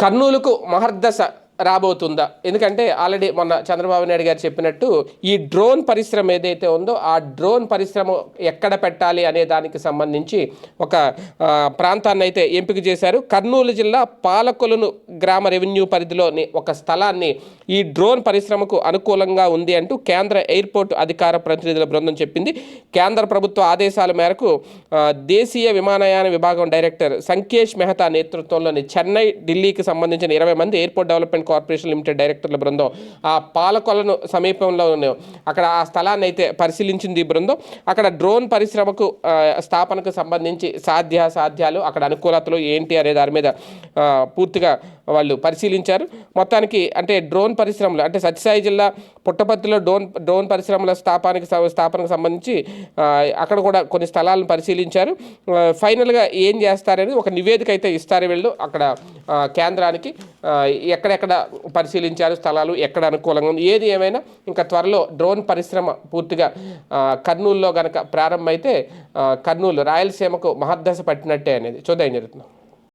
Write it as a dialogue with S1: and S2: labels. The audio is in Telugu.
S1: కర్నూలుకు మహర్దశ రాబోతుందా? ఎందుకంటే ఆల్రెడీ మొన్న చంద్రబాబు నాయుడు గారు చెప్పినట్టు ఈ డ్రోన్ పరిశ్రమ ఏదైతే ఉందో ఆ డ్రోన్ పరిశ్రమ ఎక్కడ పెట్టాలి అనే దానికి సంబంధించి ఒక ప్రాంతాన్ని అయితే ఎంపిక చేశారు. కర్నూలు జిల్లా పాలకొలను గ్రామ రెవెన్యూ పరిధిలోని ఒక స్థలాన్ని ఈ డ్రోన్ పరిశ్రమకు అనుకూలంగా ఉంది అంటూ కేంద్ర ఎయిర్పోర్ట్ అధికార ప్రతినిధుల బృందం చెప్పింది. కేంద్ర ప్రభుత్వ ఆదేశాల మేరకు దేశీయ విమానయాన విభాగం డైరెక్టర్ సంకేష్ మెహతా నేతృత్వంలోని చెన్నై, ఢిల్లీకి సంబంధించిన 20 మంది ఎయిర్పోర్ట్ డెవలప్మెంట్ కార్పొరేషన్ లిమిటెడ్ డైరెక్టర్ల బృందం ఆ పాలకొలను సమీపంలో అక్కడ ఆ స్థలాన్ని అయితే పరిశీలించింది ఈ బృందం. అక్కడ డ్రోన్ పరిశ్రమకు స్థాపనకు సంబంధించి సాధ్యాలు అక్కడ అనుకూలతలు ఏంటి అనే దాని మీద పూర్తిగా వాళ్ళు పరిశీలించారు. మొత్తానికి అంటే డ్రోన్ పరిశ్రమలు అంటే సత్యసాయి జిల్లా పుట్టపర్తిలో డ్రోన్ పరిశ్రమల స్థాపనకు సంబంధించి అక్కడ కూడా కొన్ని స్థలాలను పరిశీలించారు. ఫైనల్గా ఏం చేస్తారనేది ఒక నివేదిక అయితే ఇస్తారు వీళ్ళు అక్కడ కేంద్రానికి. ఎక్కడెక్కడ పరిశీలించారు స్థలాలు, ఎక్కడ అనుకూలంగా ఉంది, ఏది ఏమైనా ఇంకా త్వరలో డ్రోన్ పరిశ్రమ పూర్తిగా కర్నూలులో కనుక ప్రారంభమైతే కర్నూలు రాయలసీమకు మహర్దశ పట్టినట్టే అనేది చూద్దాం జరుగుతుంది.